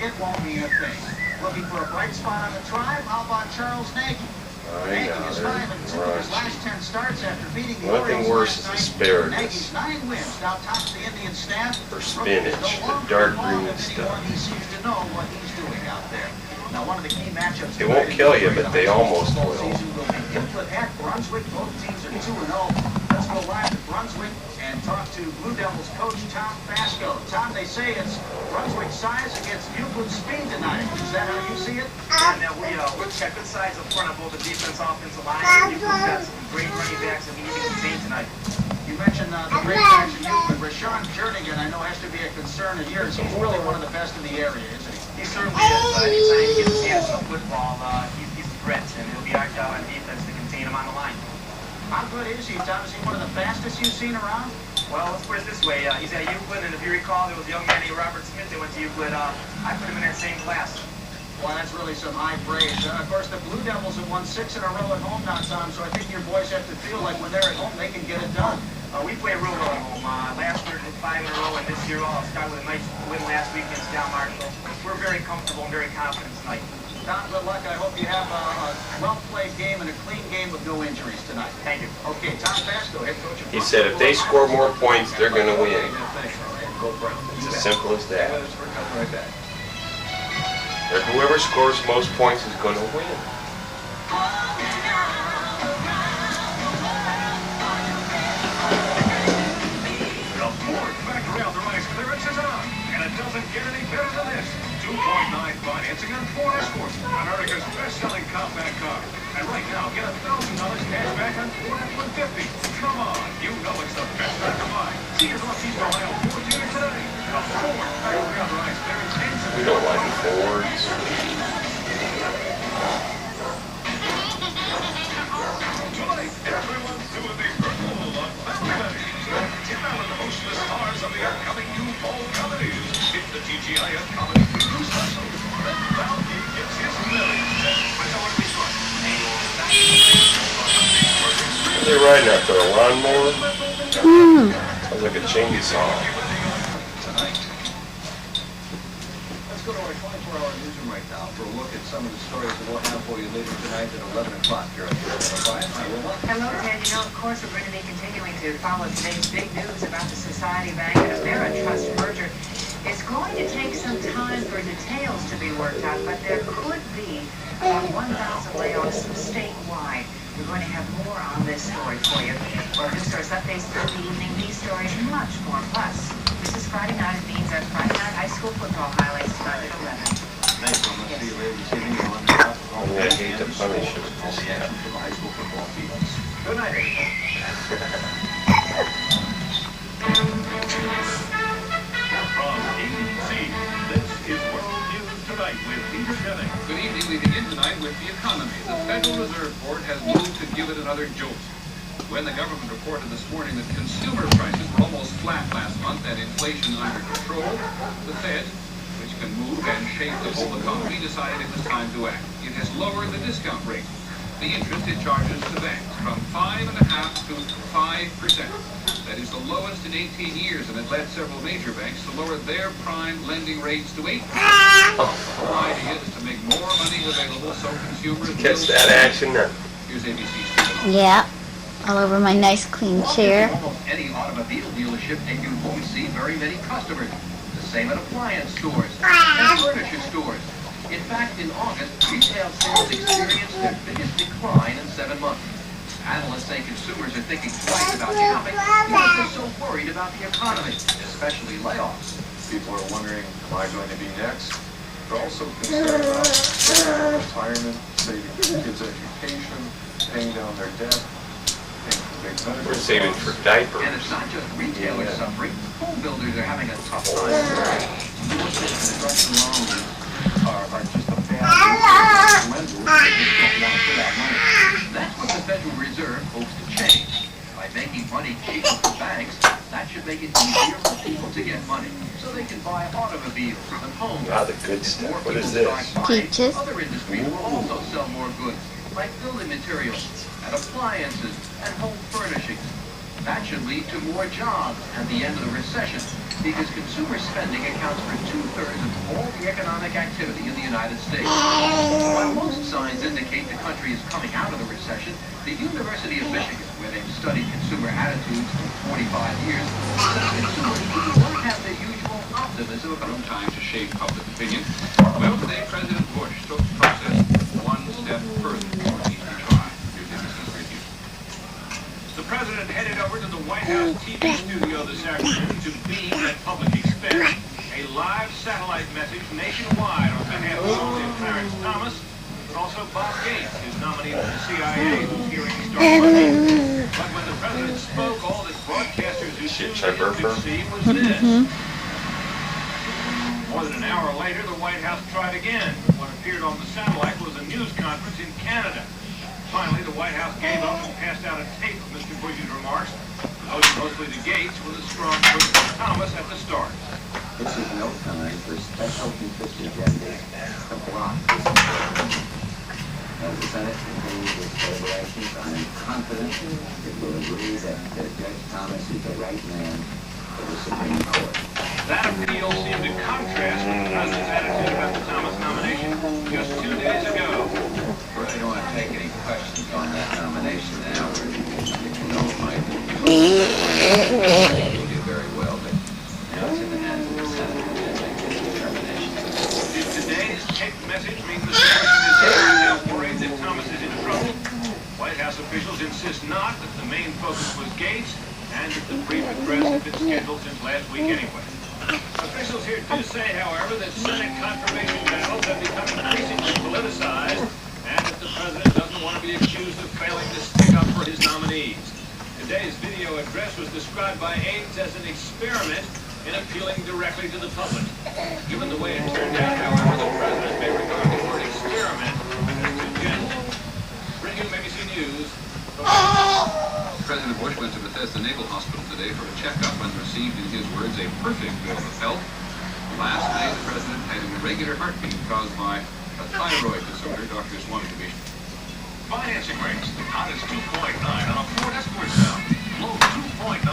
it won't mean a thing. Looking for a bright spot on the tribe? How about Charles Nagy? Nagy is 5-2 in his last 10 starts after beating the Orioles worse last is night. asparagus. Nagy's 9 wins, now tops the Indian staff. Or spinach, the dark green stuff. He seems to know what he's doing out there. Now, one of the key matchups. They won't kill you, but they almost will. Season will be Input at Brunswick. Both teams are 2-0. Let's go live to Brunswick and talk to Blue Devils coach Tom Fasco. Tom, they say it's Brunswick size against Euclid speed tonight. Is that how you see it? Yeah, we've got good size up front on both the defense and offensive line. Euclid's got some great running backs that we need to contain tonight. You mentioned the great backs in Euclid. Rashawn Jernigan, I know, has to be a concern of yours. He's really one of the best in the area, isn't he? He certainly is. Anytime he gets his hands on the football, he's a threat, and it'll be our job on defense to contain him on the line. How good is he, Tom? Is he one of the fastest you've seen around? Well, let's put it this way. He's at Euclid, and if you recall, there was a young man named Robert Smith that went to Euclid. I put him in that same class. Well, that's really some high praise. Of course, the Blue Devils have won 6 in a row at home now, Tom, so I think your boys have to feel like when they're at home, they can get it done. We play real well at home. Last year did 5 in a row, and this year I'll start with a nice win last week against Down Marshall. We're very comfortable and very confident tonight. Tom, good luck. I hope you have a well-played game and a clean game with no injuries tonight. Thank you. Okay, Tom Fasco, head coach of... He said if they score more points, they're going to win. It's as simple as that. Or whoever scores most points is going to win. Doesn't get any better than this. 2.9 financing on Ford Escort, America's best-selling compact car. And right now, get $1,000 cash back on Ford F-150. Come on, you know it's the best time to buy. See your Northeast Ohio Ford dealer today. A Ford, factory authorized, very intense. We don't like Fords. Tonight, everyone's doing the Earthful on Family Days. Tim Allen hosts the stars of the upcoming new fall comedies. It's the TGIF Comedy Preview Special. Then Valky gets his millions. What are they riding out there? A lawnmower? Sounds like a chainsaw. Let's go to our 24-hour newsroom right now for a look at some of the stories that we'll have for you later tonight at 11 o'clock here at Hello, Ted. You know, of course, we're going to be continuing to follow today's big news about the Society Bank and Ameritrust merger. It's going to take some time for details to be worked out, but there could be about 1,000 layoffs statewide. We're going to have more on this story for you. For our news source updates through the evening, these stories and much more. Plus, this is Friday night. It means that Friday night high school football highlights start at 11. Nice one. Let's see you later this evening at 11 o'clock. I hate to punish him. All the action from the high school football fields. Good night, everyone. From Kids3, this is World News Tonight with Peter Jennings. Good evening. We begin tonight with the economy. The Federal Reserve Board has moved to give it another jolt. When the government reported this morning that consumer prices were almost flat last month and inflation under control, the Fed, which can move and shape the whole economy, decided it was time to act. It has lowered the discount rate, the interest it charges to banks, from 5.5% to 5%. That is the lowest in 18 years, and it led several major banks to lower their prime lending rates to 8%. The whole idea is to make more money available so consumers Catch that action now. Here's ABC's. Yeah, all over my nice clean chair. Almost any automobile dealership, and you won't see very many customers. The same at appliance stores and furniture stores. In fact, in August, retail sales experienced their biggest decline in 7 months. Analysts say consumers are thinking twice about shopping because they're so worried about the economy, especially layoffs. People are wondering, am I going to be next? They're also concerned about retirement, saving for kids' education, paying down their debt, paying for big medical We're saving costs. for diapers. And it's not just retailers suffering. Home builders are having a tough time. Construction loans are just a bad news. Lenders just don't want to put out money. That's what the Federal Reserve hopes to change. By making money cheaper for banks, that should make it easier for people to get money, so they can buy automobiles and homes. Ah, the good stuff. What is this? Peaches. Other industries will also sell more goods, like building materials and appliances and home furnishings. That should lead to more jobs at the end of the recession. because consumer spending accounts for 2/3 of all the economic activity in the United States. While most signs indicate the country is coming out of the recession, the University of Michigan, where they've studied consumer attitudes for 45 years, says consumers do not have the usual optimism about No time to shape public opinion. Well, today President Bush took the process one step further toward the trial. Here's NBC's review. The president headed over to the White House TV studio this afternoon to beam at public expense a live satellite message nationwide on behalf of not only Clarence Thomas, but also Bob Gates, his nominee for the CIA, whose hearing started Monday. But when the president spoke, all that broadcasters who tuned in could see was this. More than an hour later, the White House tried again. What appeared on the satellite was a news conference in Canada. Finally, the White House gave up and passed out a tape of Mr. Bush's remarks, devoted mostly to Gates, with a strong push to Thomas at the start. This is no time for special interest agendas to block this program. As the Senate continues its deliberations, I am confident it will agree that Judge Thomas is the right man for the Supreme Court. That appeal seemed to contrast with the president's attitude about the Thomas nomination just 2 days ago. I don't want to take any questions on that nomination now. You know, Mike, will do very well, but now it's in the hands of the Senate to make the determination. Did today's taped message mean the president is worried that Thomas is in trouble? White House officials insist not, that the main focus was Gates, and that the brief address had been scheduled since last week anyway. Officials here do say, however, that Senate confirmation battles have become increasingly politicized, and that the president doesn't want to be accused of failing to stick up for his nominees. Today's video address was described by aides as an experiment in appealing directly to the public. Given the way it turned out, however, the president may regard the word experiment as too gentle. Bringing you ABC News. President Bush went to Bethesda Naval Hospital today for a checkup and received, in his words, a perfect bill of health. Last night, the president had an irregular heartbeat caused by a thyroid disorder doctors wanted to be. Financing rates, hot as 2.9 on a Ford Escort now. Low 2.9.